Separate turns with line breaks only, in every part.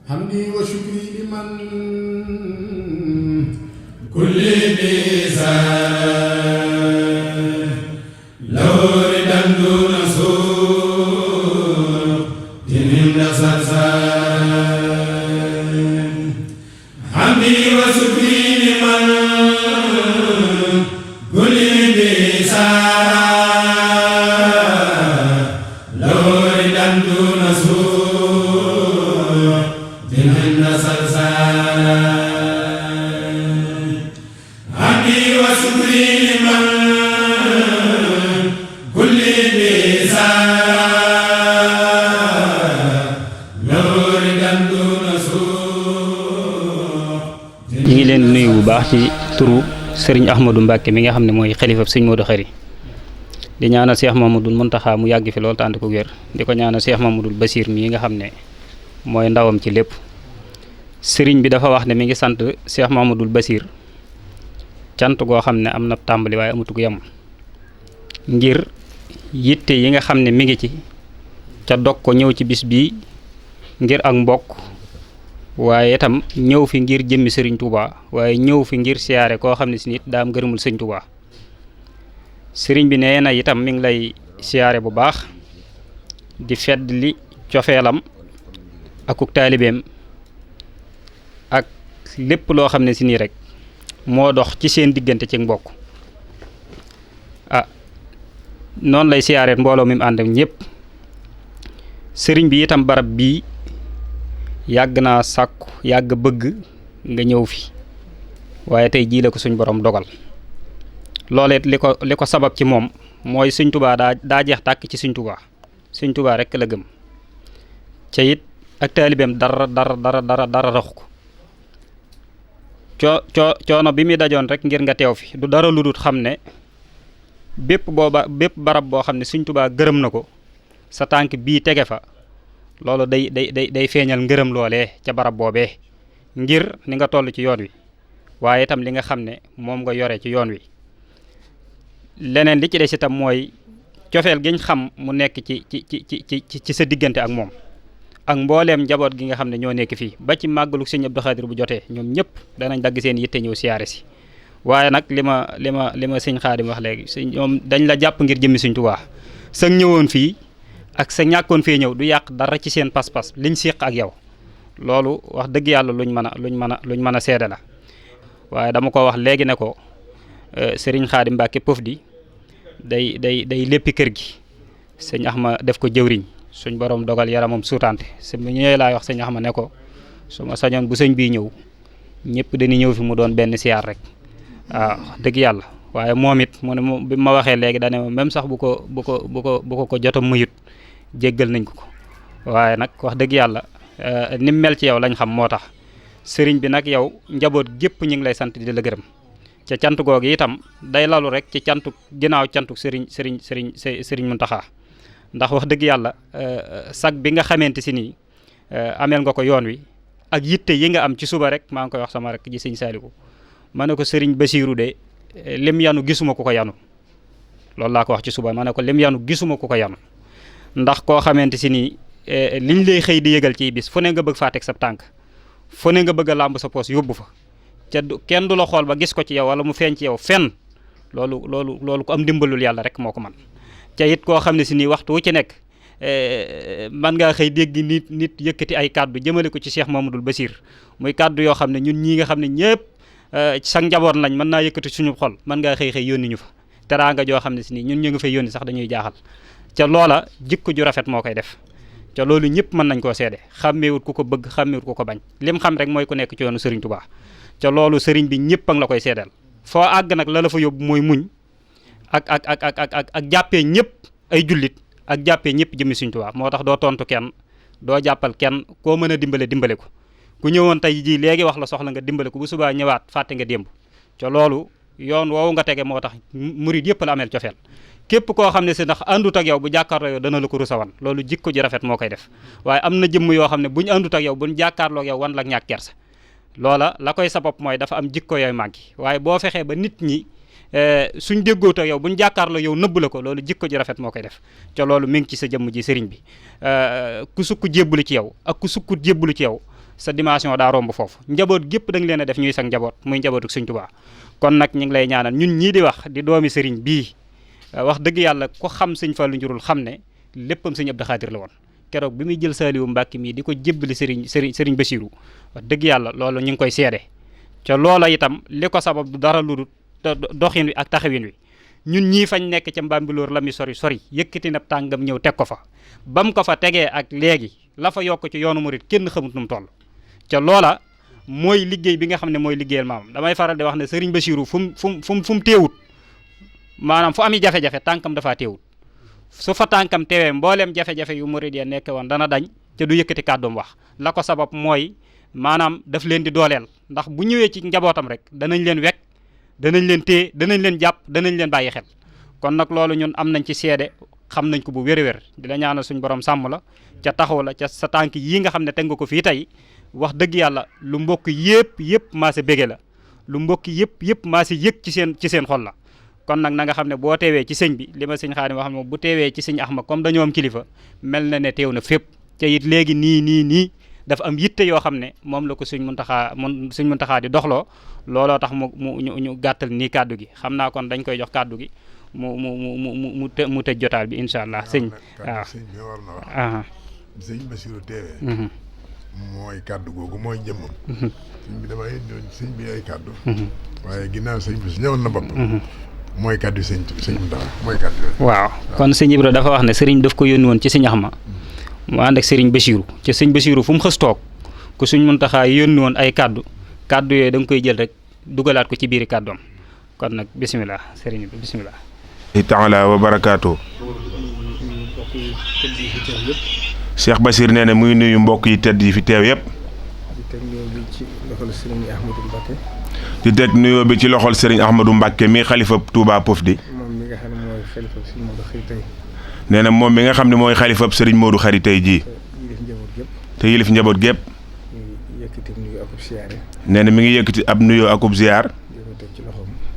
حمدي وشكري لمن كل ميزان لو ردا دون سوء من سلسال حمدي وشكري لمن كل ميزان لو ردا دون سوء من سلسال حمدي وشكري لمن كل
ñi ngi leen nuyu bu baax ci turu Serigne Ahmadou Mbacke mi nga xam ne mooy xalifab Serigne Modou Khary di ñaanal Cheikh Mamadou Mountakha mu yàgg fi loolu tànd ko wér di ko ñaanal Cheikh Mamadou Bassir mii nga xam ne mooy ndawam ci lépp Serigne bi dafa wax ne mi ngi sant Cheikh Mamadou Bassir cant goo xam ne am na tàmbali waaye amatu ko yem ngir yitte yi nga xam ne mi ngi ci ca dog ko ñëw ci bis bii ngir ak mbokk waaye itam ñëw fi ngir jëmmi Serigne Touba waaye ñëw fi ngir siyaare koo xam ne si nit daa am gërëmul Serigne Touba Serigne bi nee na itam mi ngi lay siyaare bu baax di fedd li cofeelam akuk taalibeem ak lépp loo xam ne si nii rek moo dox ci seen diggante ci mbokk noonu lay siyaare mbooloo mi mu ànd ak ñëpp sëriñ bi itam barab bii yàgg naa sàkku yàgg bëgg nga ñëw fi waaye tey jii la ko suñ borom dogal looleet li ko sabab ci moom mooy Sëñ Tuubaa daa jeex tàkk ci Sëñ Tuubaa Sëñ Tuubaa rekk la gëm ca it ak taalibeem dara raxu ko coono bi muy dajoon rek ngir nga teew fi du dara lu dul xam ne bépp barab boo xam ne Sëñ Tuubaa gërëm na ko sa tànk bii tege fa loolu day feeñal ngërëm loolee ca barab boobee ngir ni nga toll ci yoon wi waaye itam li nga xam ne moom nga yore ci yoon wi leneen li ci des itam mooy cofeel giñ xam mu nekk ci sa diggante ak moom ak mbooleem njaboot gi nga xam ne ñoo nekk fii ba ci màggalu Sëñ Abdou Khadir bu jotee ñoom ñëpp danañ dagg seen yitte ñëw siyaare si waaye nag li ma Sëñ Xaadim wax léegi ñoom dañ la jàpp ngir jëmmi Sëñ Tuubaa sa ñëwoon fii ak sa ñàkkoon fee ñëw du yàq dara ci seen pas-pas liñ séq ak yow loolu wax dëgg yàlla luñ mën a seede la waaye dama ko wax léegi ne ko Serigne Xaadim Mbàkke Pofdy day léppi kër gi sëñ Axma def ko jëwriñ suñ borom dogal yaramam suutante su mu ñëwee laay wax sëñ Axma ne ko su ma sañoon bu sëñ bii ñëw ñëpp dañuy ñëw fi mu doon benn siyaar rek waaw dëgg yàlla waaye moom it mu ne bi ma waxee léegi dane ma même sax bu ko jotam mayut jéggal nañ ko waaye nag wax dëgg yàlla ni mu mel ci yow lañ xam moo tax sëriñ bi nag yow njaboot gépp ñu ngi lay sant di la gërëm ca cant googu itam day lalu rek ci cantu ginnaaw cantu sëriñ Muntaxa ndax wax dëgg yàlla sag bi nga xamante si nii ameel nga ko yoon wi ak yitte yi nga am ci suba rek maa ngi koy wax sama rek ji sëñ Saaliku ma ne ko sëriñ Basiiru de lim yanu gisuma ku ko yanu loolu laa ko wax ci suba ma ne ko lim yanu gisuma ku ko yanu ndax koo xamante si nii liñ lay xëy di yëgal ci bis fu ne nga bëgg faa teg sa tànk fu ne nga bëgg a làmb sa poos yóbbu fa ca kenn du la xool ba gis ko ci yow wala mu feeñ ci yow fenn loolu ko am dimbalul yàlla rek moo ko man ca it koo xam ne si nii waxtu wu ci nekk man ngaa xëy dégg nit yëkkati ay kàddu jëmale ko ci Cheikh Mamadou Bassir muy kàddu yoo xam ne ñun ñii nga xam ne ñëpp sa njaboot lañ mën naa yëkkati suñu xol mën ngaa xëy yónni ñu fa teraanga joo xam ne si nii ñun ñu ngi fay yónni sax dañuy jaaxal ca loola jikko ju rafet moo koy def ca loolu ñëpp mën nañ koo seede xàmmeewut ku ko bëgg xàmmeewut ku ko bañ lim xam rek mooy ku nekk ci yoonu Serigne Touba ca loolu Serigne bi ñëpp a ngi la koy seedeel foo àgg nag la fa yóbbu mooy muñ ak jàppee ñëpp ay jullit ak jàppee ñëpp jëmmi Serigne Touba moo tax doo tontu kenn doo jàppal kenn koo mën a dimbale ko ku ñëwoon tey jii léegi wax la soxla nga dimbale ko bu subaa ñëwaat fàtte nga démb ca loolu yoon woowu nga tege moo tax murid yëpp la ameel cofeel képp koo xam ne si ndax àndut ak yow bu jàkkaarloo yow dana la ko rusa wan loolu jikko ji rafet moo koy def waaye am na jëmm yoo xam ne buñ àndut ak yow buñ jàkkaarloo ak yow wan la ak ñàkk kersa loola la koy sabab mooy dafa am jikko yooyu màggi waaye boo fexee ba nit ñi suñ déggoot ak yow buñ jàkkaarloo yow nëbb la ko loolu jikko ji rafet moo koy def ca loolu mi ngi ci sa jëmm ji sëriñ bi ku sukk jébbalu ci yow ak ku sukkut jébbalu ci yow sa dimension daa romb foofu njaboot gépp da nga leen a def ñuy sax njaboot muy njabootu Sëñ Tuubaa kon nag ñu ngi lay ñaanal ñun ñii di wax di doomi sëriñ bii wax dëgg yàlla ko xam Sëñ Fallu njurul xam ne léppam Sëñ Abdou Khadir la woon keroog bi muy jël Saaliwu Mbàkke mii di ko jébbali sëriñ Basiiru wax dëgg yàlla loolu ñu ngi koy seede ca loola itam li ko sabab du dara lu dul doxin wi ak taxawin wi ñun ñii fañ nekk ca Mbambilor la mi sori yëkkati na tàngam ñëw teg ko fa bam ko fa tegee ak léegi la fa yokk ci yoonu murit kenn xamut nu mu toll ca loola mooy liggéey bi nga xam ne mooy liggéeyal maamam damay faral di wax ne sëriñ Basiiru fu mu teewut maanaam fu ami jafe-jafe tànkam dafaa teewut su fa tànkam teewee mbooleem jafe-jafe yu murit ya nekk woon dana dañ ca du yëkkati kàddoom wax la ko sabab mooy maanaam daf leen di dooleel ndax bu ñëwee ci njabootam rek danañ leen wekk danañ leen téye danañ leen jàpp danañ leen bàyyi xel kon nag loolu ñun am nañ ci seede xam nañ ko bu wér-wér di la ñaanal suñ borom sàmm la ca taxaw la ca sa tànk yii nga xam ne teg nga ko fii tey wax dëgg yàlla lu mbokk yëpp maa sa bége la lu mbokk yëpp maa si yëg ci seen xol la kon nag na nga xam ne boo teewee ci sëñ bi li ma sëñ Xaadim wax moom bu teewee ci sëñ Axma comme dañoo am kilifa mel na ne teew na fépp ca it léegi nii dafa am yitte yoo xam ne moom la ko Sëñ Muntaxaa di doxloo looloo tax ñu gàttal nii kàddu gi xam naa kon dañ koy jox kàddu gi mu tëj jotaal bi incha allah sëñ waaw
sëñ bi war na wax sëñ Basiiru teewee mooy kàddu googu mooy jëmmam sëñ bi dama yéen sëñ bi ay kàddu waaye ginnaaw sëñ bi su ñëwoon na bopp mooy kàddu sëñ Muntaxaa mooy kàddu
waaw kon sëñ Ibra dafa wax ne sëriñ daf ko yónni woon ci sëñ Axma mu ànd ak sëriñ Basiiru ci sëñ Basiiru fu mu xës toog ku Sëñ Muntaxaa yónni woon ay kàddu yooyu da nga koy jël rek dugalaat ko ci biiri kàddoom kon nag bisimilah sëriñ bi bisimilah.
taala wa barakaatu. Cheikh Bachir nee na muy nuyu mbokk yi tedd yi fi teew yëpp. di teg nuyoo bi ci loxol sëriñ Ahmadou Mbacke mi xalifa Touba Pofdy. nee na moom mi nga xam ne mooy xalifab sëriñ Modou Khary tey jii te yilif njaboot gépp nee na mi ngi yëkkati ab nuyoo akub ziyaar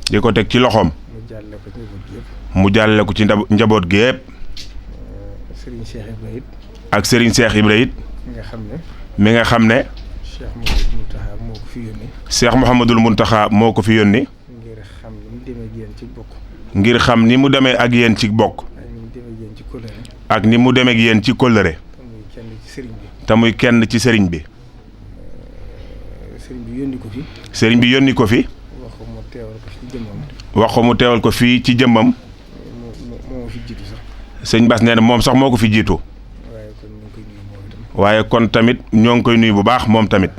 di ko teg ci loxoom mu jàllale ko ci njaboot gépp ak sëriñ Cheikh Ibra it mi nga xam ne Cheikh Mouhamadul Mountakha moo ko fi yónni ngir xam ni mu demee ak yéen ci bokk ak ni mu demee ak yéen ci kóllëre te muy kenn ci sëriñ bi sëriñ bi yónni ko fi wax ko mu teewal ko fii ci jëmmam sëñ Bass nee na moom sax moo ko fi jiitu waaye kon tamit ñoo ngi koy nuyu bu baax moom tamit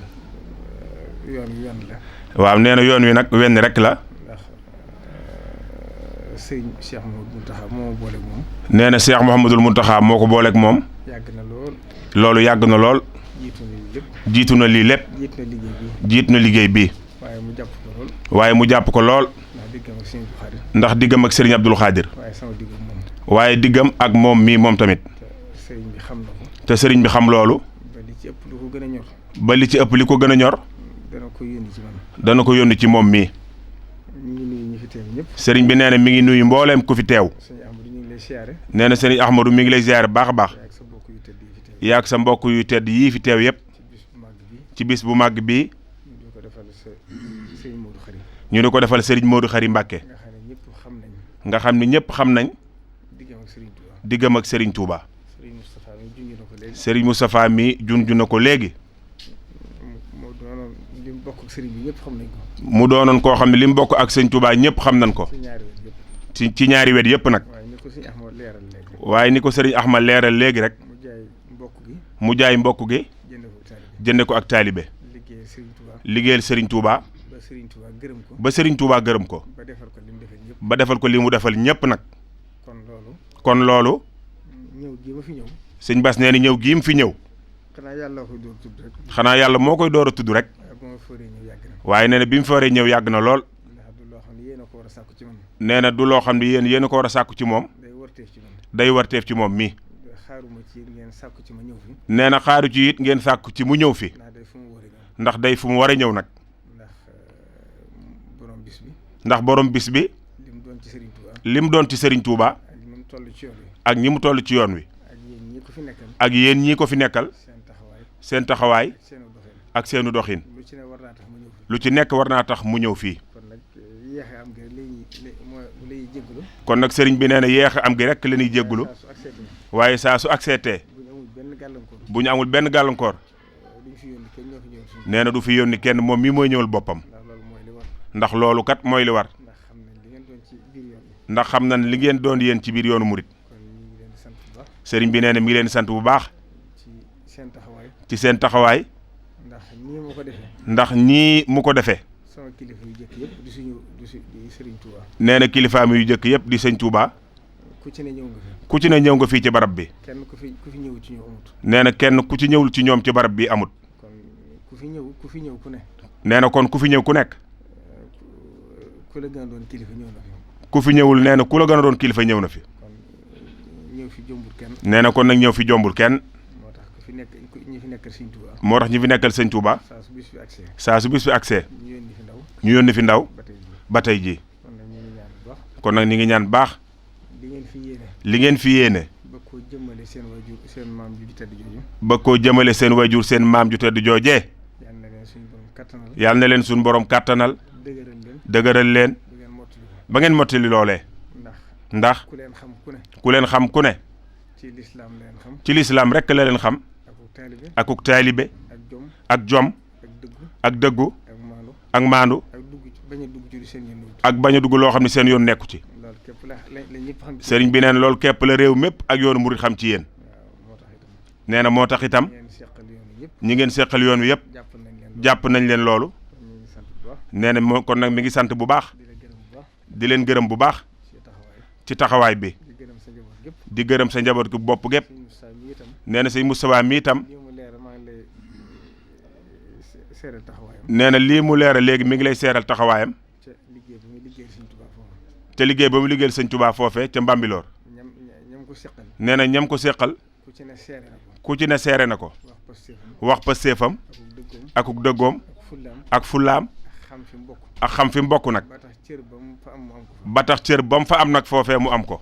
waaw nee na yoon wi nag wenn rek la nee na Cheikh Mouhamadul Mountakha moo ko booleeg moom loolu yàgg na lool jiitu na lii lépp jiitu na liggéey bi waaye mu jàpp ko lool ndax diggam ak Serigne Abdoul Khadir waaye diggam ak moom mii moom tamit te Serigne bi xam loolu ba li ci ëpp li ko gën a ñor dana ko yónni ci moom mii Serigne bi nee na mi ngi nuyu mbooleem ku fi teew nee na Serigne Ahmadou mi ngi lay ziyaare baax a baax yaag sa mbokk yu tedd yii fi teew yëpp ci bis bu màgg bii ñu di ko defal Serigne Modou Khary Mbacké nga xam ne ñëpp xam nañ diggam ak Serigne Touba Serigne Moustapha mi junj na ko léegi mu doonoon koo xam ne li mu bokk ak Serigne Touba ñëpp xam nañ ko ci ñaari wet yëpp nag waaye ni ko Serigne Ahmad leeral léegi rek mu jaay mbokk gi jënde ko ak taalibe liggéeyal Serigne Touba ba Serigne Touba gërëm ko ba defal ko li mu defal ñëpp nag kon loolu sëñ Bass nee na ñëw gii mu fi ñëw xanaa yàlla moo koy door a tudd rek waaye nee na bi mu fa waree ñëw yàgg na lool nee na du loo xam ne yéen a ko war a sàkku ci moom day warteef ci moom mii nee na xaaru ci it ngeen sàkku ci mu ñëw fi ndax day fu mu war a ñëw nag ndax borom bis bi li mu doon ci Serigne Touba ak ñi mu toll ci yoon wi ak yéen ñii ko fi nekkal seen taxawaay ak seenu doxin
lu ci ne war naa tax mu ñëw fi.
lu ci nekk war naa tax mu ñëw fii.
kon nag yéexe am gi lay jégalu.
kon nag sëriñ bi nee na yéex am gi rek la ñuy jégalu waaye saa su accepté bu ñu amul benn gàllankoor nee na du fi yónni kenn moom mii mooy ñëwal boppam ndax loolu kat mooy li war ndax xam na ne li ngeen doon yéen ci biir yoonu murit sëriñ bi nee na mi ngi leen sant bu baax ci seen taxawaay ndax nii mu ko defee
sama kilifa yu jëkk yëpp di Sëriñ Touba.
nee na kilifaam yu jëkk yëpp di sëñ Touba.
ku ci ne ñëw nga fi.
ku ci ne ñëw nga fii ci barab bi.
kenn ku fi ñëw ci ñoom amut.
nee na kenn ku ci ñëwul ci ñoom ci barab bi amut.
kon ku fi ñëw ku ne.
nee na kon ku fi ñëw ku nekk.
ku la gën a doon kilifa ñëw na fi.
ku fi ñëwul nee na ku la gën a doon kilifa ñëw na fi.
kon ñëw fi jombul kenn.
nee na kon nag ñëw fi jombul kenn.
moo tax ku fi nekk ñi fi nekkal sëñ Touba.
moo tax ñi fi nekkal sëñ Touba. saa su bis fi accès. ñu yónni fi ndaw. ba tey ji kon nag ñu ngi ñaan baax. li ngeen fi yéene.
ba koo jëmale seen wajur seen maam ju tedd jooju.
ba koo jëmale seen wajur seen maam ju tedd joojee. yàlla na leen suñu borom kàttanal. dëgëral leen. ba ngeen mottali loolee. ndax ku leen xam ku ne. ci lislaam rekk la leen xam. akuk taalibe. ak jom. ak dëggu. ak maandu. ak bañ a dugg loo xam ne seen yoon nekku ci. sëriñ bi neen loolu képp la réew mépp ak yoonu murit xam ci yéen. nee na moo tax itam ñi ngeen seqal yoon wi yëpp jàpp nañ leen loolu. nee na moo kon nag mi ngi sant bu baax. di leen gërëm bu baax. ci taxawaay bi. di gërëm sa njaboot gi bopp gépp. nee na sëñ Moustapha mi itam. nee na lii mu leeral léegi mi ngi lay seeral taxawaayam. te liggéey ba mu liggéeyal sëñ Touba foofee ca Mbambilor. nee na ñam ko séqal. ku ci ne seere na ko. wax pa séefam. akuk dëggoom. ak fullaam. ak xam fi mu bokk nag. ba tax cër ba mu fa am nag foofee mu am ko.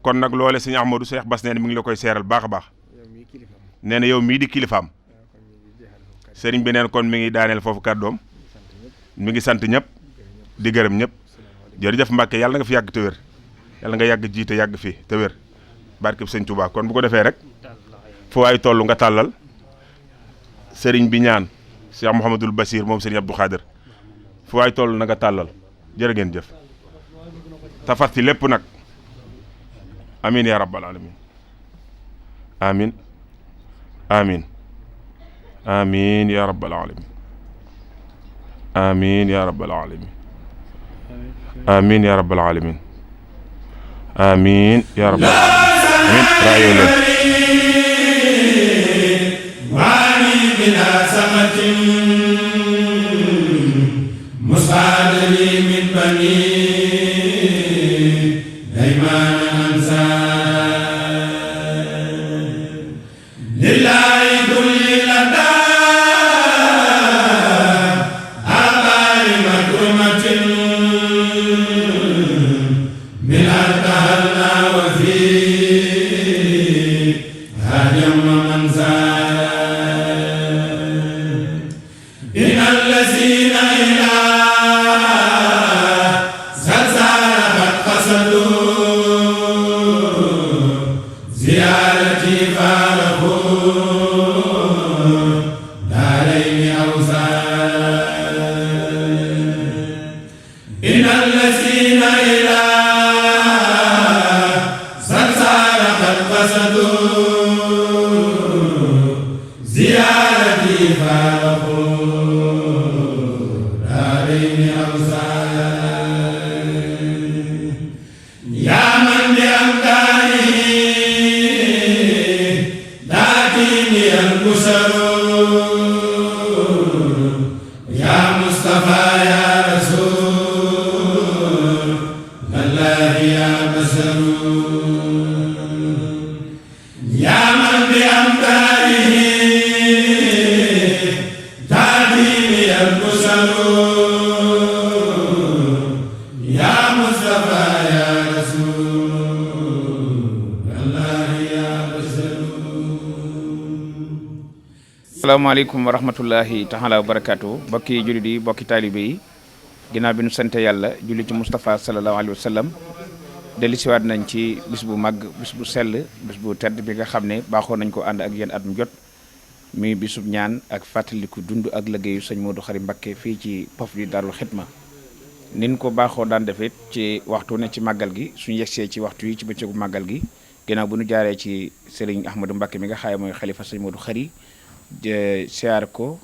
kon nag loole sëñ Ahmadou Cheikh Bass nee na mi ngi la koy seeral baax a baax. nee na yow mii di kilifaam. sëriñ bi neen kon mi ngi daaneel foofu kàddoom. mi ngi sant ñëpp. di gërëm ñëpp. jërëjëf Mbàkke yàlla nga fi yàgg te wér. yàlla nga yàgg jiite yàgg fi te wér. barkeb sëñ Touba kon bu ko defee rek. fu waay toll nga tàllal. sëriñ bi ñaan. Cheikh Mouhamadul Bachir moom sëriñ Abdou Khadir. fu waay toll na nga tàllal. jërë ngeen jëf. tafas ci lépp nag. amin ya rabbal alamin. amin. amin. amin ya rabbal alamin. amin ya rabbal alamin. amin ya rabbal alamin. amin ya rabbal alamin. rayo leen.
waani bila samatin musaadali min bani dayman ansar lillahi kulli lada abari makrumatin min artahalna wa fi hajam mansar in allazina ila yaa
asalaamaaleykum wa rahmatullahi taala wa barakaatu bokki jullit yi bokki taalibe yi ginnaaw bi nu sante yàlla julli ci Moustapha sallallahu alayhi wa sallam dellusiwaat nañ ci bis bu màgg bis bu sell bis bu tedd bi nga xam ne baaxoo nañ ko ànd ak yéen at mu jot muy bisub ñaan ak fàttaliku dund ak liggéeyu sëñ Modou Khary Mbacké fii ci Pofdy Darou Khidma nin ko baaxoo daan defit ci waxtu ne ci màggal gi suñu yegsee ci waxtu yi ci bëccëgu màggal gi ginnaaw bu ñu jaaree ci Serigne Ahmadou Mbacké mi nga xaye mooy xalifa sëñ Modou Khary siyaar ko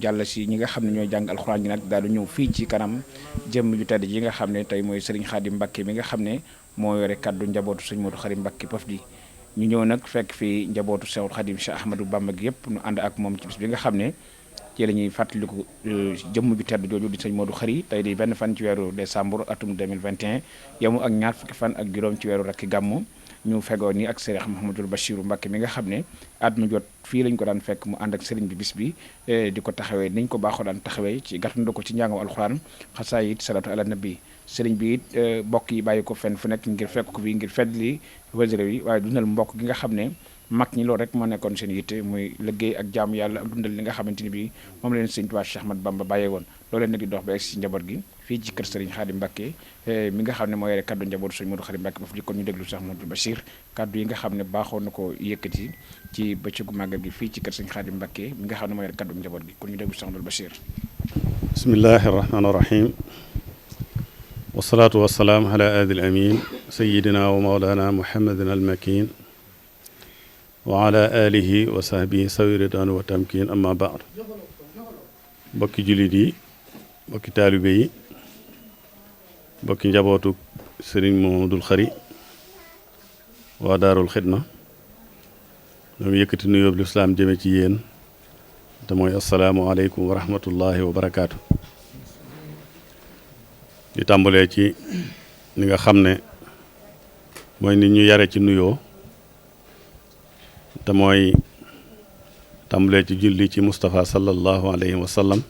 jàll si ñi nga xam ne ñooy jàng alxuraan ji nag daal di ñëw fii ci kanam jëmm ju tedd ji nga xam ne tey mooy Serigne Khadim Mbacké mi nga xam ne moo yore kaddu njabootu sëñ Modou Khary Mbacké Pofdy ñu ñëw nag fekk fii njabootu Seexul Khadim Cheikh Ahmadou Bamba gi yëpp ñu ànd ak moom ci bis bi nga xam ne ci la ñuy fàttaliku jëmm ju tedd jooju di sëñ Modou Khary tey di benn fan ci weeru décembre atum 2021 yamu ak ñaar fukki fan ak juróom ci weeru rakki gàmmu ñu fegoo ni ak Serigne Mouhamadul Bachirou Mbacké mi nga xam ne at mu jot fii lañ ko daan fekk mu ànd ak Serigne bi bis bi di ko taxawee niñ ko baaxoo daan taxawee ci gàttandu ko ci njàngam alxuraan xasaayid salatu ala nabi Serigne bi it mbokk yi bàyyi ko fenn fu nekk ngir fekk ko fi ngir feddli wësre yi waaye dundal mbokk gi nga xam ne mag ñi loolu rek moo nekkoon seen yitte muy liggéey ak jaamu yàlla ak dundal li nga xamante ni bi moom leen Serigne Touba Cheikh Ahmadou Bamba bàyyee woon loolu leen nag di dox ba egg si njaboot gi fii ci kër Serigne Khadim Mbacké mi nga xam ne moo yore kaddu njabootu Serigne Modou Khary Mbacké Pofdy kon ñu déglu Cheikh Mouhamadou Bachir kaddu yi nga xam ne baaxoon na ko yëkkati ci bëccëgu màggal gi fii ci kër Serigne Khadim Mbacké mi nga xam ne moo yore kaddu njaboot gi kon ñu déglu Cheikh Mouhamadou Bachir.
bismillahi rahmaani rahim wasalaatu wasalaam ala aadil amin sayidina wa mawlana muhammadin almakin wa ala alihi wa sahbihi sawi ridwan wa tamkin amma baad bokki jullit yi bokki taalibe yi bokki njabootu Serigne Modou Khary waa Daarul Xidma ñoo ngi yëkkati nuyoo bi lislaam jëme ci yéen te mooy assalaamu aleykum wa rahmatullahi wa barakaatu di tàmbalee ci ni nga xam ne mooy nit ñu yare ci nuyoo te mooy tàmbalee ci julli ci Moustapha sallallahu alayhi wa sallam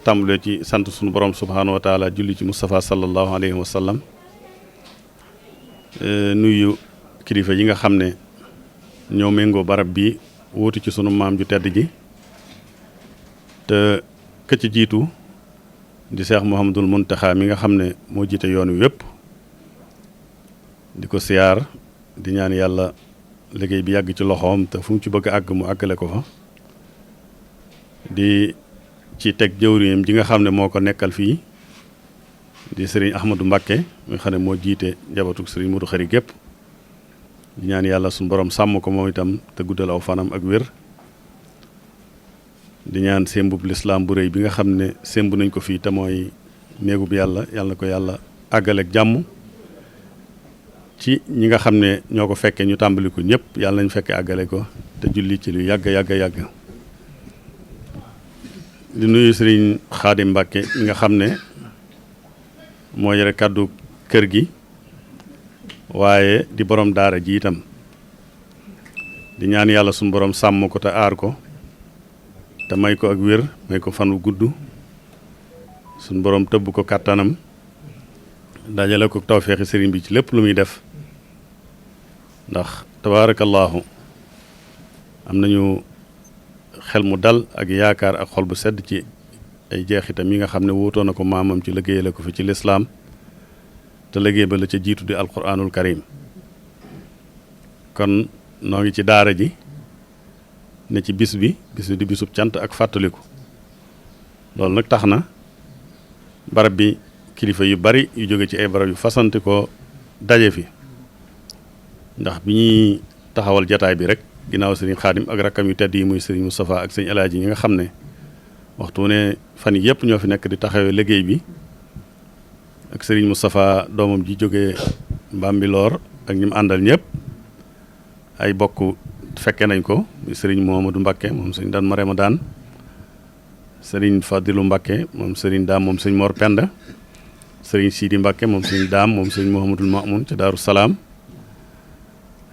tàmbalee ci sant sunu borom subhanahu wa taala julli ci Moustapha sallallahu alayhi wa sallam nuyu kilifa yi nga xam ne ñoo méngoo barab bi wuutu ci sunu maam ju tedd ji te këcc jiitu di Cheikh Mouhamadul Mountakha mi nga xam ne moo jiite yoon wi yépp di ko siyaar di ñaan yàlla liggéey bi yàgg ci loxoom te fu mu ci bëgg a àgg mu àggale ko fa di ci teg jëwriñam ji nga xam ne moo ko nekkal fii di Serigne Ahmadou Mbacké mi nga xam ne moo jiite njabootug Serigne Modou Khary gépp di ñaan yàlla suñu borom sàmm ko moom itam te guddal aw fanam ak wér di ñaan sémbub lislaam bu rëy bi nga xam ne sémb nañ ko fii te mooy néegub yàlla yàlla na ko yàlla àggale ak jàmm ci ñi nga xam ne ñoo ko fekkee ñu tàmbali ko ñëpp yàlla nañ fekkee àggale ko te julli ci lu yàgg di nuyu Serigne Khadim Mbacké mi nga xam ne moo yore kàddu kër gi waaye di borom daara ji itam di ñaan yàlla suñu borom sàmm ko te aar ko te may ko ak wér may ko fan wu gudd suñu borom tëbb ko kàttanam dajale ko tawfeexi sëriñ bi ci lépp lu muy def ndax tabaarakallaahu am nañu xel mu dal ak yaakaar ak xol bu sedd ci ay jeexitam yi nga xam ne wuutoo na ko maamam ci liggéeyale ko fi ci lislaam te liggéey ba la ca jiitu di alquranul karim kon noo ngi ci daara ji ne ci bis bi di bisub cant ak fàttaliku loolu nag tax na barab bi kilifa yu bari yu jóge ci ay barab yu fasanti ko daje fi ndax bi ñuy taxawal jataay bi rek ginnaaw sëriñ Xaadim ak rakkam yu tedd yi muy sëriñ Moustapha ak sëriñ Alaaji ñi nga xam ne waxtu ne fan yi yëpp ñoo fi nekk di taxawee liggéey bi ak sëriñ Moustapha doomam ji jógee Mbambilor ak ñi mu àndal ñëpp ay bokk fekke nañ ko muy sëriñ Mouhamadou Mbacké moom sëriñ daan Marema daan sëriñ Fadilu Mbacké moom sëriñ Daam moom sëriñ Mor Penda sëriñ Sidi Mbacké moom sëriñ Daam moom sëriñ Mouhamadul Mamoun ca Daaru Salaam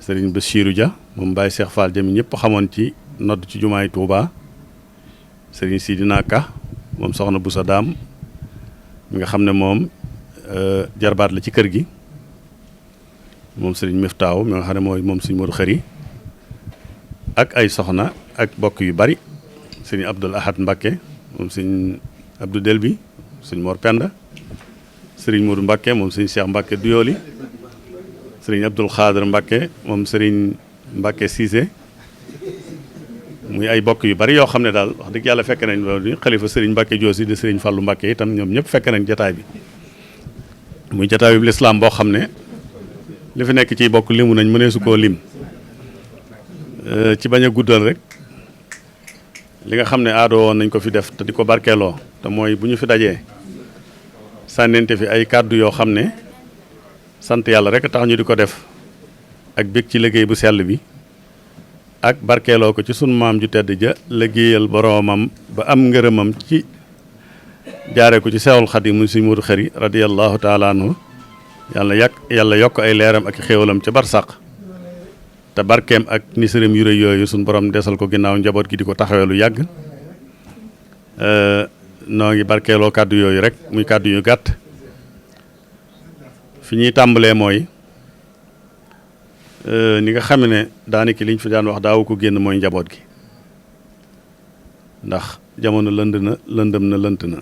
sëriñ Bassirou Dia moom Baye Cheikh Fall jami ñëpp xamoon ci nodd ci jumaay Touba sëriñ Sidina Ka moom soxna Boussa Daam mi nga xam ne moom jarbaat la ci kër gi moom sëriñ Miftaaw mi nga xam ne mooy moom sëriñ Modou Khari ak ay soxna ak bokk yu bari sëriñ Abdoul Ahad Mbakke moom sëriñ Abdou Delbi sëriñ Mor Penda sëriñ Modou Mbakke moom sëriñ Cheikh Mbakke Duyooli sëriñ Abdoul Khader Mbakke moom sëriñ Mbakke Cissé muy ay bokk yu bari yoo xam ne daal wax dëgg yàlla fekk nañ loolu xalifa sëriñ Mbakke Joosi di sëriñ Fàllu Mbakke itam ñoom ñëpp fekk nañ jataay bi muy jataay bi lislaam boo xam ne li fi nekk ciy bokk limu nañ mëneesu koo lim ci bañ a guddal rek li nga xam ne aado woon nañ ko fi def te di ko barkeeloo te mooy bu ñu fi dajee sànnente fi ay kàddu yoo xam ne sant yàlla rek tax ñu di ko def ak bég ci liggéey bu sell bi ak barkeeloo ko ci sunu maam ju tedd ja liggéeyal boroomam ba am ngërëmam ci jaaree ko ci Seexul Xadiim mu Sëriñ Modou Khari radiyallahu taala anhu yàlla yokk ay leeram ak xéewalam ca barsàq te barkeem ak nisëram yu rëy yooyu suñu borom desal ko ginnaaw njaboot gi di ko taxawee lu yàgg noo ngi barkeeloo kàddu yooyu rek muy kàddu yu gàtt fi ñuy tàmbalee mooy ni nga xam ne daanaka liñ fi daan wax daawu ko génn mooy njaboot gi ndax jamono lënd na lëndëm na lënt na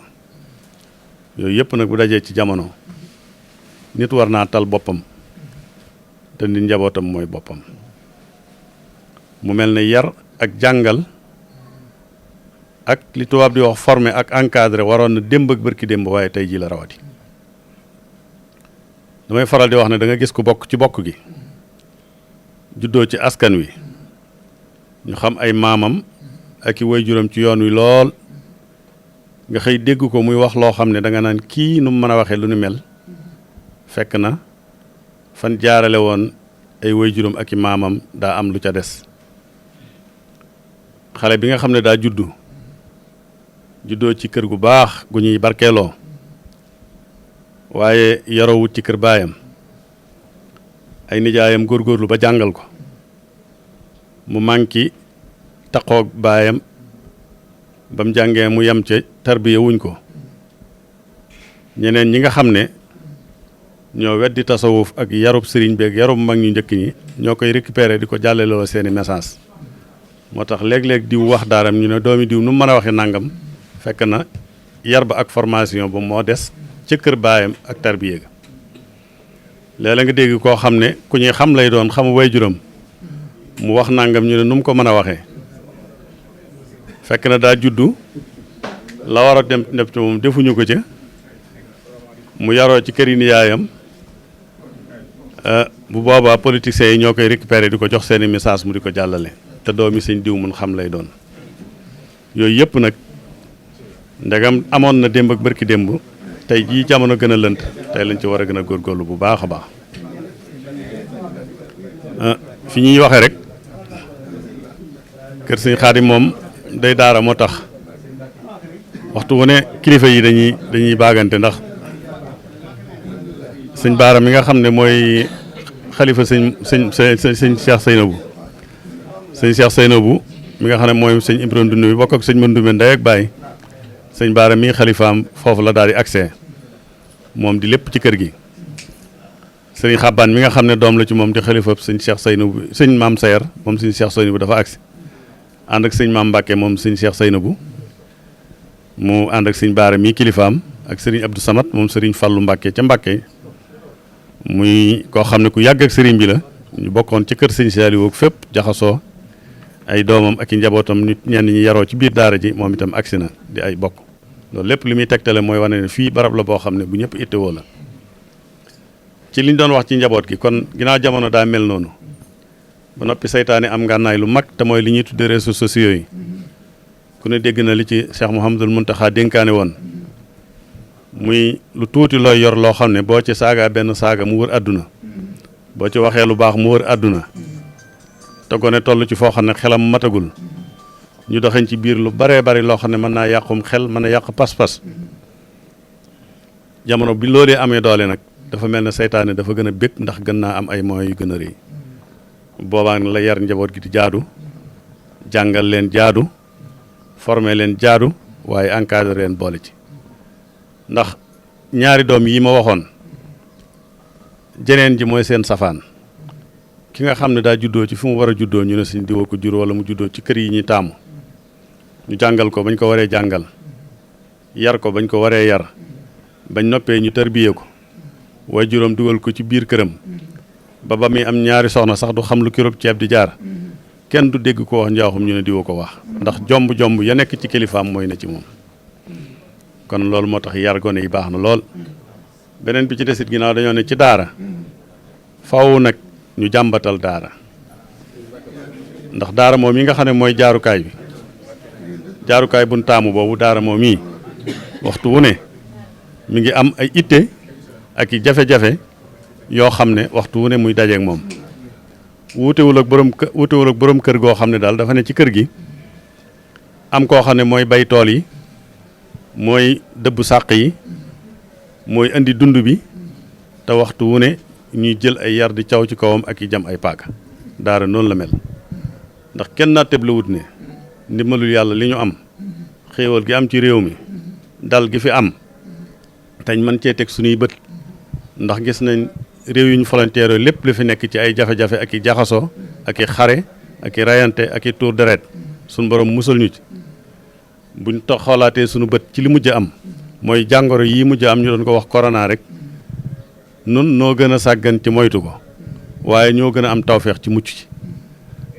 yooyu yëpp nag bu dajee ci jamono nit war naa tal boppam te nit njabootam mooy boppam mu mel ne yar ak jàngal ak li tubaab di wax former ak encadrer waroon na démb ak bërki démb waaye tey jii la rawati damay faral di wax ne da nga gis ku bokk ci bokk gi juddoo ci askan wi ñu xam ay maamam ak i waajuram ci yoon wi lool nga xëy dégg ko muy wax loo xam ne da nga naan kii nu mu mën a waxee lu ni mel fekk na fan jaarale woon ay waajuram ak i maamam daa am lu ca des xale bi nga xam ne daa juddoo ci kër gu baax gu ñuy barkeeloo waaye yarowut ci kër baayam ay nijaayam góorgóorlu ba jàngal ko mu manki taqoog baayam ba mu jàngee mu yem ca tarbiya wuñ ko ñeneen ñi nga xam ne ñoo weddi tasawuf ak yarub sëriñ beeg yarub mag ñu njëkk ñi ñoo koy récupérer di ko jàllaloo seeni message moo tax léeg-léeg diw wax daaram ñu ne doomi diw nu mu mën a waxee nangam fekk na yar ba ak formation ba moo des ca kër baayam ak tarbiya ga léeg-léeg nga dégg koo xam ne ku ñuy xam lay doon xamu waajuram mu wax nangam ñu ne nu mu ko mën a waxee fekk na daa juddu la war a dem ci moom defuñu ko ca mu yaroo ci kër yi nijaayam bu boobaa politiciens yi ñoo koy récupérer di ko jox seeni message mu di ko jàllale te doomi sëñ diw mun xam lay doon yooyu yëpp nag ndegam amoon na démb ak bërki démb tey jii jamono gën a lënt tey lañ ci war a gën a góorgóorlu bu baax a baax fi ñuy waxee rek kër sëñ Xaadim moom day daara moo tax waxtu wu ne kilifa yi dañuy baagante ndax sëñ Baara mi nga xam ne mooy xalifa sëñ Cheikh Seynabou sëñ Cheikh Seynabou mi nga xam ne mooy sëñ Ibrahima Dundu bi bokk ak sëñ Mandoumbe ndey ak baay sëñ Baara mii xalifaam foofu la daal di accès moom di lépp ci kër gi sëñ Xabbaan mi nga xam ne doom la ci moom di xalifa sëñ Cheikh Seynabou sëñ Maam Sayer moom sëñ Cheikh Seynabou dafa accès ànd ak sëñ Maam Mbàkke moom sëñ Cheikh Seynabou mu ànd ak sëñ Baara mii kilifaam ak sëriñ Abdou Samad moom sëriñ Fallu Mbàkke ca Mbàkke muy koo xam ne ku yàgg ak sëriñ bi la ñu bokkoon ci kër sëñ Saliou ak fépp jaxasoo ay doomam ak i njabootam nit ñenn ñi yaroo ci biir daara ji moom itam agsi na di ay bokk loolu lépp li muy tegtale mooy wane ne fii barab la boo xam ne bu ñëpp ittewoo la ci liñ doon wax ci njaboot gi kon ginnaaw jamono daa mel noonu ba noppi saytaane am ngànnaay lu mag te mooy li ñuy tudde réseaux sociaux yi ku ne dégg na li ci Cheikh Mouhamadul Mountakha dénkaane woon muy lu tuuti looy yor loo xam ne boo ci saagaa benn saaga mu wër àdduna boo ci waxee lu baax mu wër àdduna te gone toll ci foo xam ne xelam matagul ñu doxañ ci biir lu baree bari loo xam ne mën naa yàqum xel mën a yàq pas-pas jamono bi loolee amee doole nag dafa mel ne seytaane dafa gën a bég ndax gën naa am ay moyens yu gën a rëy boobaa la yar njaboot gi di jaadu jàngal leen jaadu former leen jaadu waaye encadrer leen boole ci ndax ñaari doom yi ma waxoon jeneen ji mooy seen safaan ki nga xam ne daa juddoo ci fi mu war a juddoo ñu ne sëñ diwa ko jur wala mu juddoo ci kër yi ñuy taamu ñu jàngal ko bañ ko waree jàngal yar ko bañ ko waree yar bañ noppee ñu tarbiyee ko waaye juróom dugal ko ci biir këram ba muy am ñaari soxna sax du xam lu kirob ceeb di jaar kenn du dégg ko wax njaaxum ñu ne diwa ko wax ndax jomb ya nekk ci kilifaam mooy na ci moom kon loolu moo tax yar gone yi baax na lool. beneen bi ci desit ginnaaw dañoo ne ci daara faw nag ñu jàmbatal daara ndax daara moom yi nga xam ne mooy jaarukaay buñ taamu boobu daara moom yi waxtu wu ne mi ngi am ay itte ak i jafe-jafe yoo xam ne waxtu wu ne muy dajeek moom wuutewul ak borom kër goo xam ne daal dafa ne ci kër gi am koo xam ne mooy bay tool yi mooy dëbb sàq yi mooy indi dund bi te waxtu wu ne ñuy jël ay yar di caw ci kawam ak i jam ay paaka daara noonu la mel ndax kenn naa teb la wut ne ndimbalul yàlla li ñu am xéewal gi am ci réew mi dal gi fi am tañ mën cee teg suñuy bët ndax gis nañ réew yu ñu volontaire lépp lu fi nekk ci ay jafe-jafe ak i jaxasoo ak i xare ak i rayante ak i tuur deret suñu borom musal ñu ci buñ xoolaatee suñu bët ci li mujj am mooy jàngoro yi mujj am ñu doon ko wax corona rek nun noo gën a sàggan ci moytu ko waaye ñoo gën a am tawfeex ci mucc ci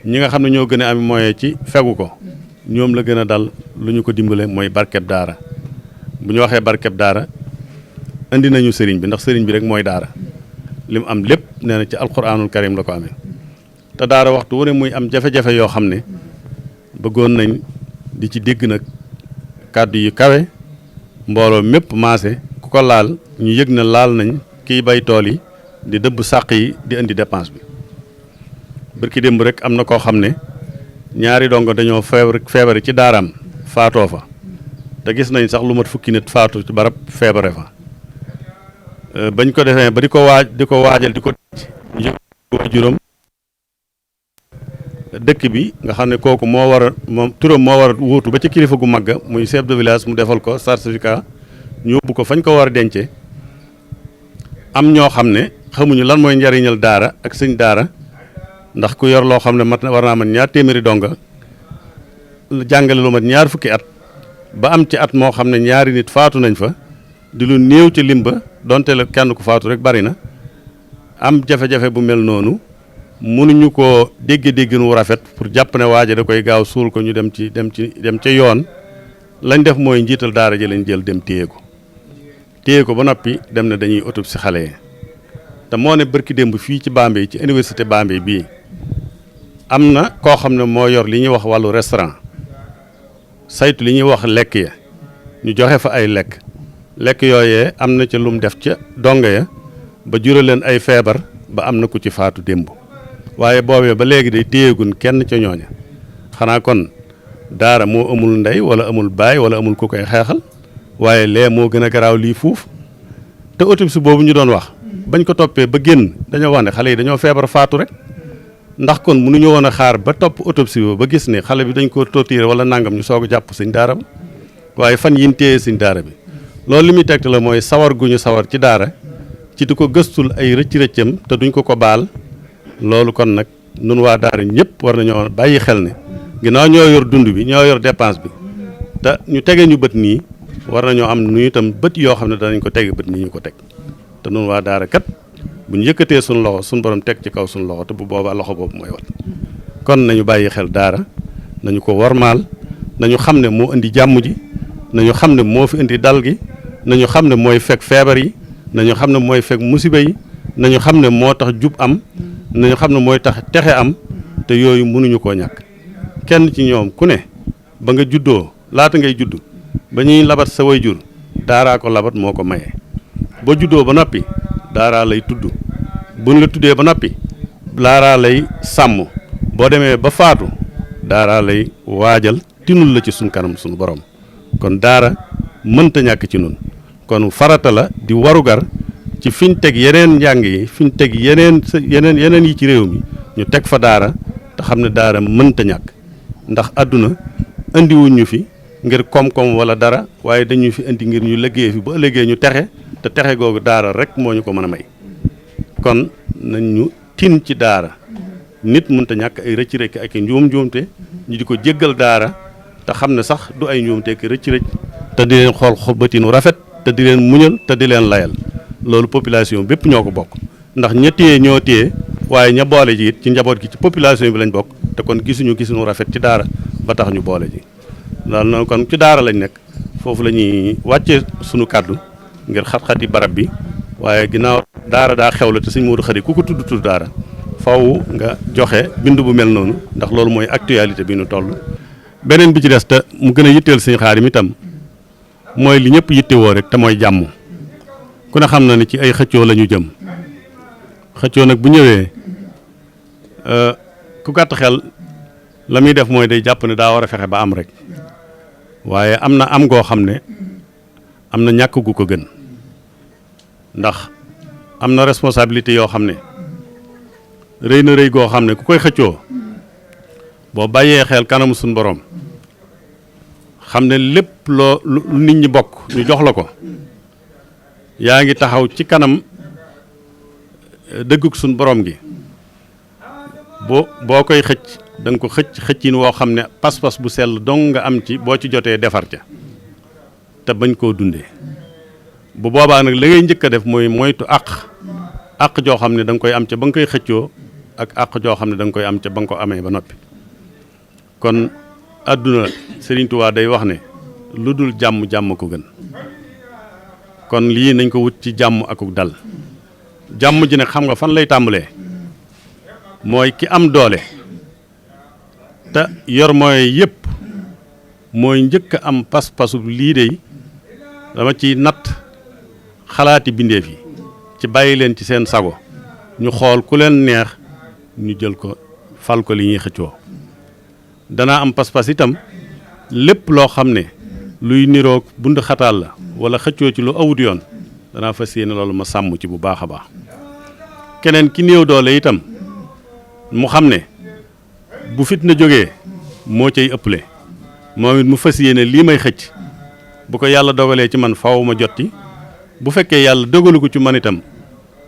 ñi nga xam ne ñoo gën a am moyen ci fegu ko ñoom la gën a dal lu ñu ko dimbale mooy barkeb daara bu ñu waxee barkeb daara indi nañu sëriñ bi ndax sëriñ bi rek mooy daara li mu am lépp nee na ci alquranul karim la ko amee te daara waxtu wu ne muy am jafe-jafe yoo xam ne bëggoon nañ di ci dégg nag kàddu yu kawe mbooloo mépp maase ku ko laal ñu yëg na laal nañ kiy bay tool yi di dëbb sàq yi di indi dépense bi bërki démb rek am na koo xam ne ñaari dongo dañoo feebari ci daaraam faatoo fa te gis nañ sax lu mat fukki nit faatu ci barab feebare fa bañ ko defee ba di ko waajal di ko juróom dëkk bi nga xam ne kooku moo war a moom turam moo war a wuutu ba ci kilifa gu magga muy chef de village mu defal ko certificat ñu yóbbu ko fañ ko war a dencee am ñoo xam ne xamuñu lan mooy njariñal daara ak sëñ daara ndax ku yor loo xam ne mat war naa man 2 téeméeri donga jàngale lu mat 2 fukki at ba am ci at moo xam ne 2 nit faatu nañ fa di lu néew ci limba donte la kenn ku faatu rek bari na am jafe-jafe bu mel noonu mënuñu koo dégg-déggin wu rafet pour jàpp ne waaja da koy gaaw suul ko ñu dem ca yoon lañ def mooy njiital daara ji lañ jël dem téye ko ba noppi dem ne dañuy autopsie xale yi te moo ne bërki démb fii ci Bambey ci université Bambey bii am na koo xam ne moo yor li ñuy wax wàllu restaurant saytu li ñuy wax lekk ya ñu joxe fa ay lekk yooyee am na ca lum def ca donga ya ba jural leen ay feebar ba am na ku ci faatu démb waaye boobee ba léegi day téyeegun kenn ca ñooña xanaa kon daara moo amul ndey wala amul baay wala amul ku koy xeexal waaye lee moo gën a garaaw lii fuuf te autopsie boobu ñu doon wax bañ ko toppee ba génn dañoo wax ne xale yi dañoo feebar faatu rek ndax kon mënuñu woon a xaar ba topp autopsie ba gis ne xale bi dañ ko torturé wala nangam ñu soog a jàpp sëñ daara ba waaye fan yin téye sëñ daara bi loolu li muy tegte la mooy sawar gu ñu sawar ci daara ci di ko gëstul ay rëcc-rëccam te duñ ko baal loolu kon nag nun waa daara ñëpp war nañoo bàyyi xel ne ginnaaw ñoo yor dund bi ñoo yor dépense bi te ñu tege ñu bët nii war nañoo am nu itam bët yoo xam ne danañ ko tege bët nii ñu ko teg te nun waa daara kat bu ñu yëkkatee suñu loxo suñu borom teg ci kaw suñu loxo te bu boobaa loxo boobu mooy wat kon nañu bàyyi xel daara nañu ko warmaal nañu xam ne moo indi jàmm ji nañu xam ne moo fi indi dal gi nañu xam ne mooy fekk feebar yi nañu xam ne mooy fekk musiba yi nañu xam ne moo tax jub am nañu xam ne mooy tax texe am te yooyu mënuñu koo ñàkk kenn ci ñoom ku ne ba nga juddoo laata ngay judd ba ñuy labat sa waajur daaraa ko labat moo ko maye boo juddoo ba noppi daaraa lay tudd buñ la tuddee ba noppi daaraa lay sàmm boo demee ba faatu daaraa lay waajal tinul la ci suñ kanam suñu borom kon daara mënta ñàkk ci nun kon farata la di warugar ci fiñ teg yeneen njàng yi fiñ teg yeneen yi ci réew mi ñu teg fa daara te xam ne daara mënta ñàkk ndax àdduna indiwuñ ñu fi ngir koom-koom wala dara waaye dañu fi indi ngir ñu liggéey fi ba ëllëgee ñu texe te texe googu daara rek moo ñu ko mën a may kon nañ ñu tin ci daara nit mënta ñàkk ay rëcc-rëcc ak i njuumte ñu di ko jéggal daara te xam ne sax du ay njuumte ak rëcc-rëcc te di leen xool bëtinu rafet te di leen muñal te di leen layal loolu population bépp ñoo ko bokk ndax ña téye ñoo téye waaye ña boole ji it ci njaboot gi ci population bi lañ bokk te kon gisuñu rafet ci daara ba tax ñu boole ji daal noonu kon ci daara lañ nekk foofu la ñuy wàccee suñu kàddu ngir xat-xati barab bi waaye ginnaaw daara daa xew la te sëñ Modou Khary ku ko tudd daara faw nga joxe bind bu mel noonu ndax loolu mooy actualité bi ñu toll. beneen bi ci des te mu gën a yitteel sëñ Xaadim itam mooy li ñëpp yittewoo rek te mooy jàmm ku ne xam na ni ci ay xëccoo la ñu jëm xëccoo nag bu ñëwee ku gàtt xel la muy def mooy day jàpp ne daa war a fexe ba am rek waaye am na am goo xam ne am na ñàkk gu ko gën ndax am na responsabilité yoo xam ne rëy na rëy goo xam ne ku koy xëccoo boo bàyyee xel kanamu suñu borom xam ne lépp loo lu nit ñi bokk ñu jox la ko yaa ngi taxaw ci kanam dëggug suñu borom gi boo koy xëcc da nga ko xëccin woo xam ne pas-pas bu sell dong nga am ci boo ci jotee defar ca te bañ koo dundee bu boobaa nag la ngay njëkk a def mooy moytu àq joo xam ne da nga koy am ca ba nga koy xëccoo ak àq joo xam ne da nga koy am ca ba nga ko amee ba noppi kon àdduna Serigne Touba day wax ne lu dul jàmm ko gën kon lii nañ ko wut ci jàmm akuk dal jàmm ji nag xam nga fan lay tàmbalee mooy ki am doole te yor mooy yëpp mooy njëkk a am pas-pasu lii de dama ci natt xalaati bindeef yi ci bàyyi leen ci seen sago ñu xool ku leen neex ñu jël ko fal ko li ñuy xëccoo danaa am pas-pas itam lépp loo xam ne luy niroog bund xataal la wala xëccoo ci lu awut yoon danaa fas yéene loolu ma sàmm ci bu baax a baax keneen ki néew doole itam mu xam ne bu fitna jógee moo cay ëpple moom it mu fas yéene lii may xëcc bu ko yàlla dogalee ci man faaw ma jot ci bu fekkee yàlla dogalu ko ci man itam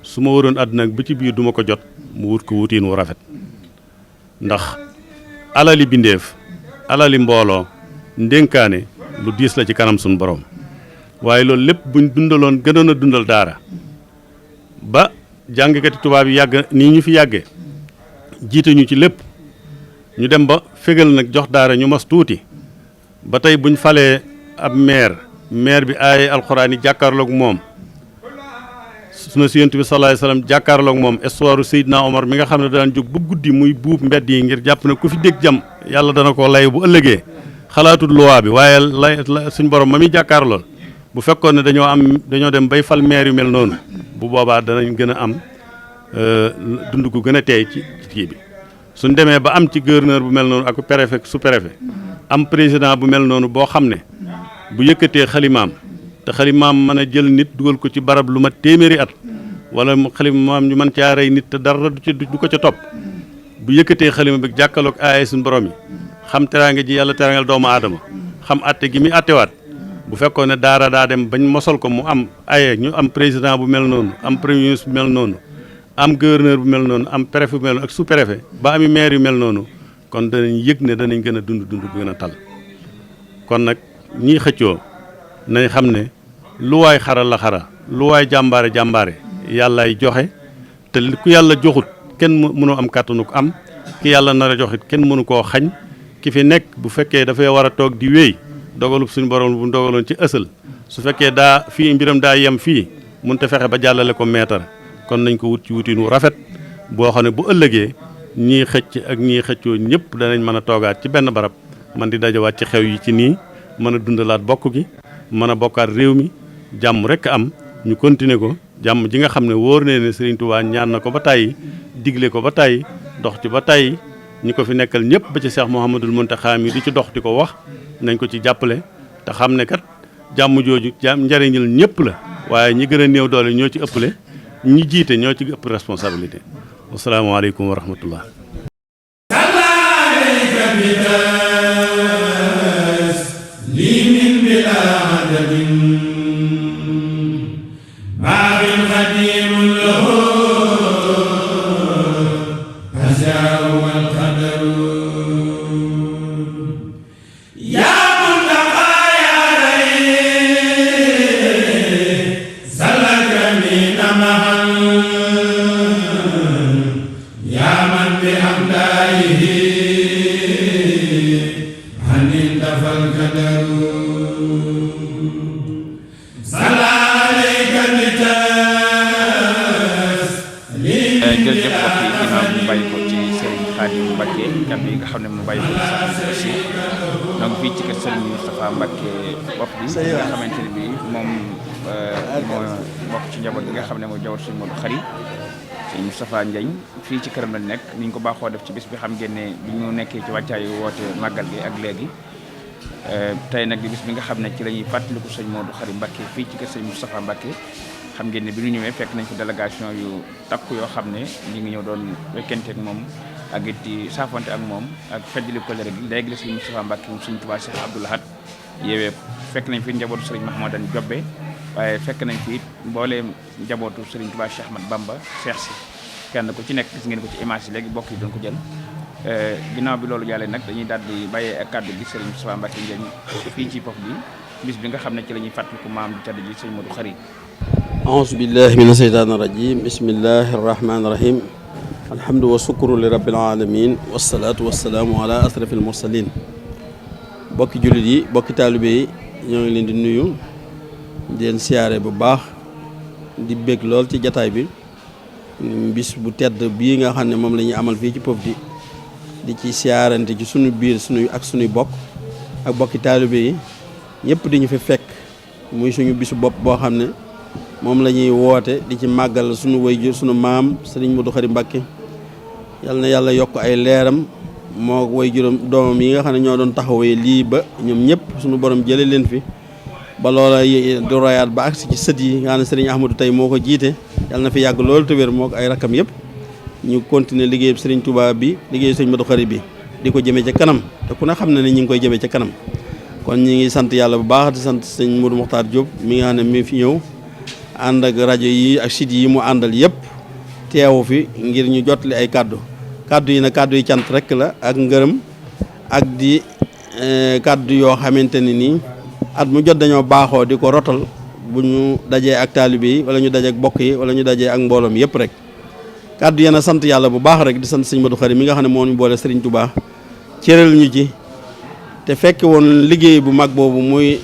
su ma waroon àdduna ak ba ci biir duma ko jot mu wut ko wutiin wu rafet ndax alali bindeef alali mbooloo ndénkaane lu diis la ci kanam suñu borom waaye loolu lépp buñ dundaloon gënoon a dundal daara ba jàngkati tubaab yi yàgg nii ñu fi yàggee jiite ñu ci lépp ñu dem ba fégal nag jox daara ñu mas tuuti ba tey buñ falee ab maire bi aaye alxuraan yi jàkkaarloog moom suna si yonent bi sallallahu alayhi wasallam jàkkaarloog moom histoire Seydina Omar mi nga xam ne daan jóg bu guddi muy buub mbedd yi ngir jàpp ne ku fi dégg jam yàlla dana ko lay bu ëllëgee xalaatul loi bi waaye suñ borom ma muy jàkkaarlool bu fekkoon ne dañoo dem bay fal maire yu mel noonu bu boobaa danañ gën a am dund gu gën a teey ci kii bi suñ demee ba am ci gouverneur bu mel noonu ak préfet sous-préfet am président bu mel noonu boo xam ne bu yëkkatee xalimaam te xalimaam mën a jël nit dugal ko ci barab lu ma téeméeri at wala xalimaam ñu mën caa rey nit te dara du ko ca topp bu yëkkatee xalima bi jàkkaloog aaye suñu borom yi xam teraange ji yàlla teraangal doomu aadama xam atte gi muy attewaat bu fekkoon ne daara daa dem bañ mosal ko mu am aye ñu am président bu mel noonu am premier ministre bu mel noonu am gouverneur bu mel noonu am préfet bu mel noonu ak sous-préfet ba ami maire yu mel noonu kon danañ yëg ne danañ gën a dund bu gën a tal kon nag ñii xëccoo nañ xam ne lu waay xaral la xara lu waay jàmbaare yàllaay joxe te ku yàlla joxut kenn mënoo am kàttanu ko am ki yàlla nar a joxit kenn mënu koo xañ ki fi nekk bu fekkee dafay war a toog di wéy dogalub suñu borom bu dogaloon ci ësal su fekkee daa fii mbiram daa yem fii mun te fexe ba jàllale ko meetar kon nañ ko wut ci wutin wu rafet boo xam ne bu ëllëgee ñii xëcc ak ñii xëccoo ñëpp danañ mën a toogaat ci benn barab man di dajawaat ci xew yi ci nii mën a dundalaat bokk gi mën a bokkaat réew mi jàmm rek am ñu continuer ko jàmm ji nga xam ne wóor na ne Serigne Touba ñaan na ko ba tàyyi digle ko ba tàyyi dox ci ba tàyyi ñi ko fi nekkal ñëpp ba ci Cheikh Mouhamadoul Mountakha mi di ci dox di ko wax nañ ko ci jàppale te xam ne kat jàmm jooju njariñul ñëpp la waaye ñi gën a néew doole ñoo ci ëppale ñi jiite ñoo ci ëpp responsabilité wasalaamaaleykum wa rahmatullah
باق قديم له أزاو
jërëjëf mbokk yi ginnaaw mu bàyyi ko ci Serigne Khadim Mbacke kàddu yi nga xam ne mu bàyyi ko ci sax si donc fii ci kër Serigne Moustapha Mbacke bopp bi nga xamante ne bii moom moo bokk ci njaboot bi nga xam ne moo jawat Serigne Modou Khary Serigne Moustapha Ndiagne fii ci këram lañ nekk ni ñu ko baaxoo def ci bis bi xam ngeen ne bi ñu nekkee ci wàccaayu woote màggal gi ak léegi tey nag di bis bi nga xam ne ci la ñuy fàttaliku Serigne Modou Khary Mbacke fii ci kër Serigne Moustapha Mbacke xam ngeen ne bi ñu ñëwee fekk nañ ko délégation yu takku yoo xam ne ñi ngi ñëw doon wekkente ak moom ak it di saafonte ak moom ak feddali ko léegi léegi la Serigne Moustapha Mbacke moom Serigne Touba Cheikh Abdou Lahad yeewee fekk nañ fi njabootu Serigne Mahamadan Jobbe waaye fekk nañ fi it mbooleem njabootu Serigne Touba Cheikh Ahmad Bamba Cheikh si kenn ku ci nekk gis ngeen ko ci image yi léegi bokk yi doon ko jël ginnaaw bi loolu jàllee nag dañuy daal di bàyyee ak kàddu gi Serigne Moustapha Mbacke Ndiagne fii ci Pof bi bis bi nga xam ne ci la ñuy fàttaliku maam di tedd ji Serigne Modou Khary.
auzu billahi mina seytaani rajim bismillahi rahmaani rahim alhamdu wa sukru li rabbil alamin wasalaatu wasalaamu ala asrafil mursalin bokki jullit yi bokki taalibe yi ñoo ngi leen di nuyu di leen siyaare bu baax di bég lool ci jataay bi bis bu tedd bii nga xam ne moom la ñuy amal fii ci Pof di ci siyaarante ci sunu biir sunuy bokk ak bokki taalibe yi ñëpp di ñu fi fekk muy suñu bisu bopp boo xam ne moom la ñuy woote di ci màggal sunu waajur sunu maam Serigne Modou Khary Mbacke yal na yàlla yokk ay leeram moo waajuram doomam yi nga xam ne ñoo doon taxawee lii ba ñoom ñëpp sunu borom jële leen fi ba loola di royaat ba agsi ci sët yi nga xam ne Serigne Ahmadou tey moo ko jiite yal na fi yàgg loolu te wér moo ko ay rakkam yëpp ñu continuer liggéey Serigne Touba bi liggéey Serigne Modou Khary bi di ko jëmee ca kanam te ku ne xam ne ñu ngi koy jëmee ca kanam kon ñi ngi sant yàlla bu baax di sant Serigne Modou Mokhtar Diop mi nga xam ne mi fi ñëw ànd ak rajo yi ak site yi mu àndal yëpp teewu fi ngir ñu jotli ay kàddu yi nag kàddu yi cant rek la ak ngërëm ak di kàddu yoo xamante ne nii at mu jot dañoo baaxoo di ko rotal bu ñu dajee ak taalibe yi wala ñu dajee ak bokk yi wala ñu dajee ak mbooloom yëpp rek kàddu yi nag sant yàlla bu baax rek di sant Serigne Modou Khary mi nga xam ne moo ñu boole Serigne Touba cëral ñu ci te fekk woon liggéey bu mag boobu muy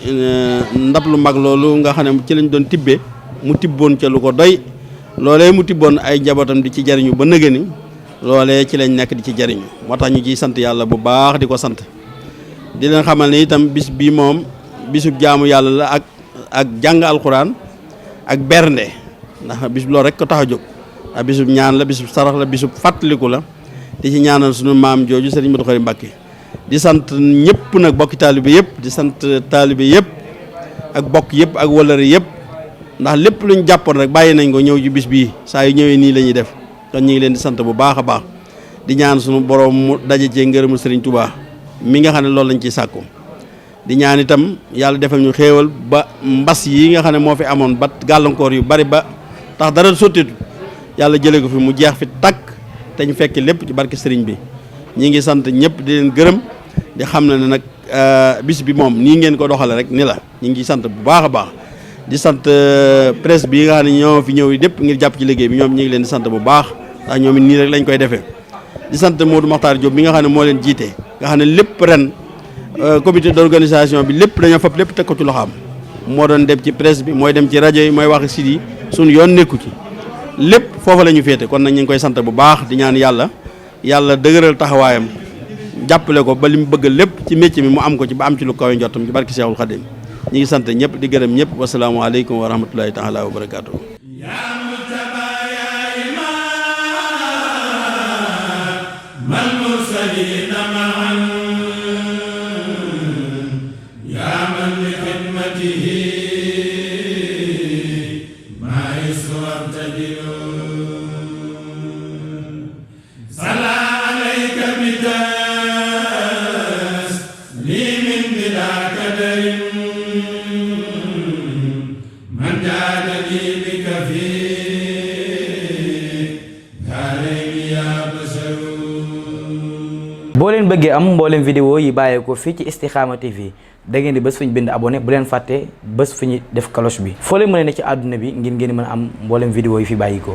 ndab lu mag loolu nga xam ne ci lañ doon tibbee mu tibboon ca lu ko doy loolee mu tibboon ay njabootam di ci jariñu ba nëgëni loolee ci lañ nekk di ci jariñu moo tax ñu ciy sant yàlla bu baax di ko sant di leen xamal ne itam bis bii moom bisub jaamu yàlla la ak jàng alxuraan ak bernde ndax bis loolu rek ko tax a jóg ndax bisub ñaan la bisub sarax la bisub fàttaliku la di ci ñaanal sunu maam jooju Serigne Modou Khary Mbacke di sant ñëpp nag bokki taalibe yëpp di sant taalibe yëpp ak bokk yëpp ak wëllëre yëpp ndax lépp luñ jàppoon rek bàyyi nañ ko ñëw ci bis bii saa yu ñëwee nii la ñuy def kon ñu ngi leen di sant bu baax a baax di ñaan sunu borom mu daje cee ngërëmul Serigne Touba mi nga xam ne loolu lañ ciy sàkku di ñaan itam yàlla defal ñu xéewal ba mbas yi nga xam ne moo fi amoon ba gàllankoor yu bari ba tax dara sottitu yàlla jëlee ko fi mu jeex fi takk te ñu fekk lépp ci barke Serigne bi ñi ngi sant ñëpp di leen gërëm di xam ne nag bis bi moom nii ngeen ko doxale rek ni la ñu ngi sant bu baax a baax di sant presse bi nga xam ne ñoo fi ñëw dépp ngir jàpp ci liggéey bi ñoom ñu ngi leen di sant bu baax ndax ñoom it nii rek lañ koy defee di sant Modou Mokhtar Diop bi nga xam ne moo leen jiite nga xam ne lépp ren comité d'organisation bi lépp dañoo fab lépp teg ko ci loxoom moo doon dem ci presse bi mooy dem ci rajo yi mooy wax site yi suñu yoon nekku ci lépp foofu la ñu féete kon nag ñu ngi koy sant bu baax di ñaan yàlla dëgëral taxawaayam jàppale ko ba li mu bëgg lépp ci métier mi mu am ko ci ba am ci lu kawe njottam ci barki Seexul Xadim ñi ngi sant ñëpp di gërëm ñëpp wasalaamaaleykum wa rahmatulahi taala wa barakaatu.
boo leen bëggee am mboolem vidéo yi bàyyeekoo fii ci Istikhama TV da ngeen di bés fu ñu bind abonné bu leen fàtte bés fu ñu def cloche bi foo leen mën a ne ci àdduna bi ngir ngeen mën a am mboolem vidéo yi fi bàyyikoo